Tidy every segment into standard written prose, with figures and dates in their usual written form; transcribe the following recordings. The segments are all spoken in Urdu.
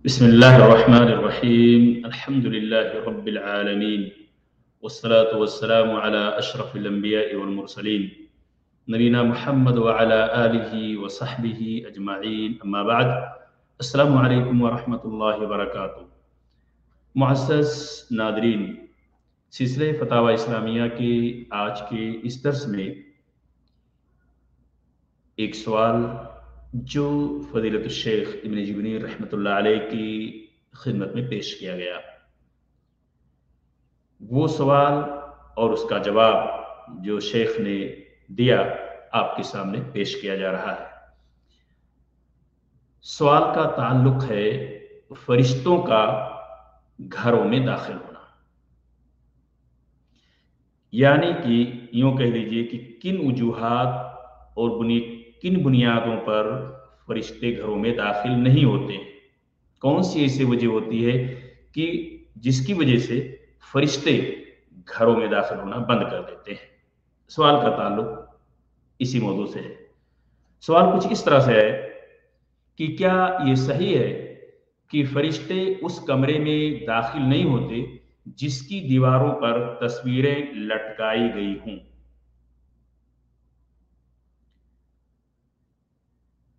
بسم الله الرحمن الرحيم الحمد لله رب العالمين والصلاة والسلام على أشرف الأنبياء والمرسلين نبينا محمد وعلى آله وصحبه أجمعين أما بعد السلام علیکم ورحمۃ اللہ وبرکاتہ۔ معزز ناظرین، سلسلہ فتاوی اسلامیہ کے آج کے اس درس میں ایک سوال جو فضیلت الشیخ ابن جبنی رحمۃ اللہ علیہ کی خدمت میں پیش کیا گیا، وہ سوال اور اس کا جواب جو شیخ نے دیا آپ کے سامنے پیش کیا جا رہا ہے۔ سوال کا تعلق ہے فرشتوں کا گھروں میں داخل ہونا، یعنی کہ یوں کہہ لیجئے کہ کن وجوہات اور کن بنیادوں پر فرشتے گھروں میں داخل نہیں ہوتے، کون سی ایسی وجہ ہوتی ہے کہ جس کی وجہ سے فرشتے گھروں میں داخل ہونا بند کر دیتے ہیں۔ سوال کا تعلق اسی موضوع سے ہے۔ سوال کچھ اس طرح سے ہے کہ کیا یہ صحیح ہے کہ فرشتے اس کمرے میں داخل نہیں ہوتے جس کی دیواروں پر تصویریں لٹکائی گئی ہوں؟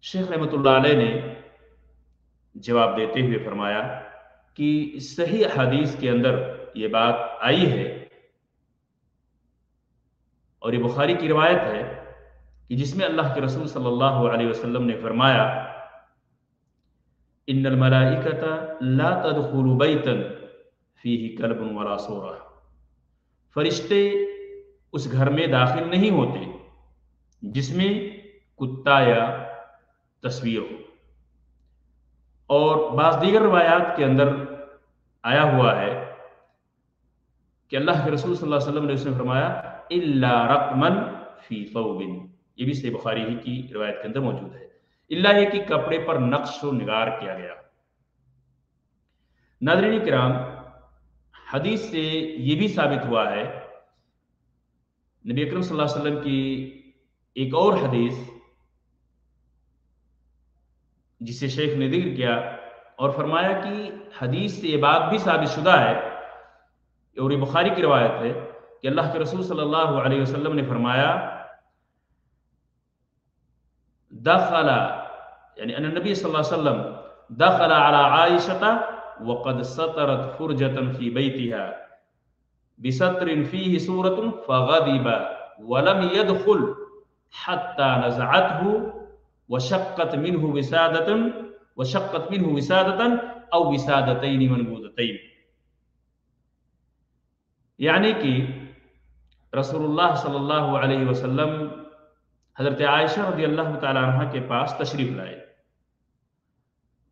شیخ رحمۃ اللہ علیہ نے جواب دیتے ہوئے فرمایا کہ صحیح حدیث کے اندر یہ بات آئی ہے، اور یہ بخاری کی روایت ہے کہ جس میں اللہ کے رسول صلی اللہ علیہ وسلم نے فرمایا ان الملائکۃ لا تدخل بیتا فیہ کلب ولا صورہ، فرشتے اس گھر میں داخل نہیں ہوتے جس میں کتا یا تصویر ہو۔ اور بعض دیگر روایات کے اندر آیا ہوا ہے کہ اللہ کے رسول صلی اللہ علیہ وسلم نے اس میں فرمایا الا رقما فی ثوب، یہ بھی صحیح بخاری ہی کی روایت کے اندر موجود ہے، اللہ یہ کہ کپڑے پر نقش و نگار کیا گیا۔ ناظرین کرام، حدیث سے یہ بھی ثابت ہوا ہے، نبی اکرم صلی اللہ علیہ وسلم کی ایک اور حدیث جسے شیخ نے ذکر کیا اور فرمایا کہ حدیث سے یہ بات بھی ثابت شدہ ہے، اور یہ بخاری کی روایت ہے کہ اللہ کے رسول صلی اللہ علیہ وسلم نے فرمایا دخل، یعنی ان النبی صلی اللہ علیہ وسلم دخل على عائشة وقد سترت فرجة في بيتها بستر فيه سورة فغضب ولم يدخل حتى نزعته وشقت منه وسادة او وسادتين منبوذتين، یعنی کہ رسول اللہ صلی اللہ علیہ وسلم حضرت عائشہ رضی اللہ تعالی عنہ کے پاس تشریف لائے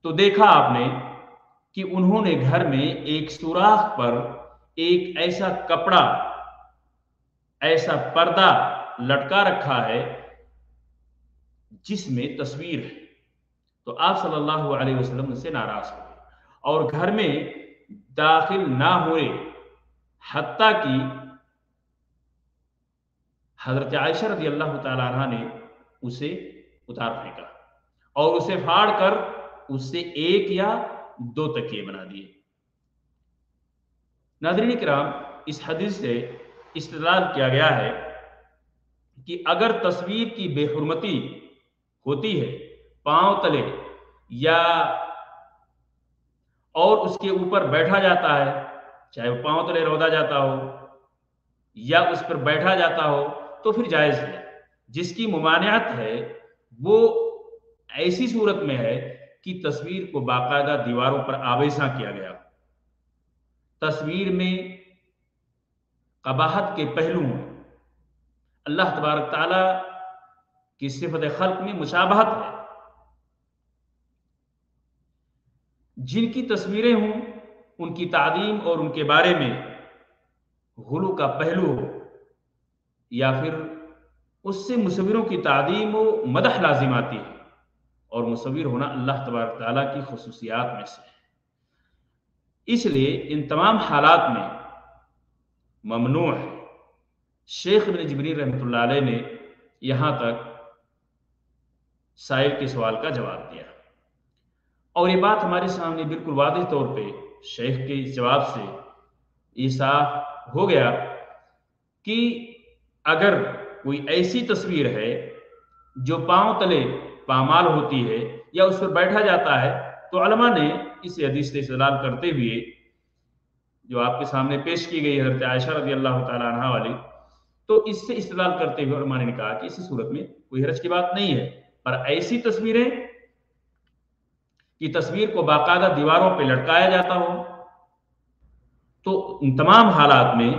تو دیکھا آپ نے کہ انہوں نے گھر میں ایک سوراخ پر ایک ایسا کپڑا، ایسا پردہ لٹکا رکھا ہے جس میں تصویر ہے۔ تو آپ صلی اللہ علیہ وسلم سے ناراض ہوئے اور گھر میں داخل نہ ہوئے، حتیٰ کہ حضرت عائشہ رضی اللہ تعالی عنہ نے اسے اتار پھینکا اور اسے پھاڑ کر اس سے ایک یا دو تکیے بنا دیے۔ ناظرین کرام، اس حدیث سے استدلال کیا گیا ہے کہ اگر تصویر کی بے حرمتی ہوتی ہے پاؤں تلے یا اور اس کے اوپر بیٹھا جاتا ہے، چاہے وہ پاؤں تلے رودا جاتا ہو یا اس پر بیٹھا جاتا ہو، تو پھر جائز ہے۔ جس کی ممانعت ہے وہ ایسی صورت میں ہے کہ تصویر کو باقاعدہ دیواروں پر آویزاں کیا گیا، تصویر میں قباحت کے پہلو ہیں، اللہ تبارک تعالی کی صفت خلق میں مشابہت ہے، جن کی تصویریں ہوں ان کی تعظیم اور ان کے بارے میں غلو کا پہلو ہو، یا پھر اس سے مصوروں کی تعظیم و مدح لازم آتی ہے، اور مصور ہونا اللہ تبارک تعالیٰ کی خصوصیات میں سے ہے۔ اس لیے ان تمام حالات میں ممنوع ہے۔ شیخ ابن جبرین رحمۃ اللہ علیہ نے یہاں تک سائل کے سوال کا جواب دیا۔ اور یہ بات ہمارے سامنے بالکل واضح طور پہ شیخ کے اس جواب سے یہ صاف ہو گیا کہ اگر کوئی ایسی تصویر ہے جو پاؤں تلے پامال ہوتی ہے یا اس پر بیٹھا جاتا ہے، تو علماء نے اس حدیث سے استدلال کرتے ہوئے جو آپ کے سامنے پیش کی گئی حضرت عائشہ رضی اللہ تعالیٰ عنہ والی، تو اس سے استدلال کرتے ہوئے علماء نے کہا کہ اسی صورت میں کوئی حرج کی بات نہیں ہے، پر ایسی تصویریں کہ تصویر کو باقاعدہ دیواروں پہ لٹکایا جاتا ہو تو ان تمام حالات میں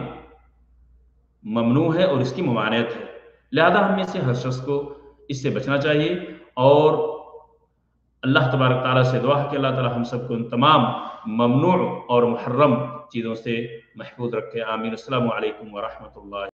ممنوع ہے اور اس کی ممانعت ہے، لہذا ہم میں سے ہر شخص کو اس سے بچنا چاہیے، اور اللہ تبارک تعالیٰ سے دعا ہے کہ اللہ تعالیٰ ہم سب کو ان تمام ممنوع اور محرم چیزوں سے محفوظ رکھے، آمین۔ السلام علیکم ورحمۃ اللہ۔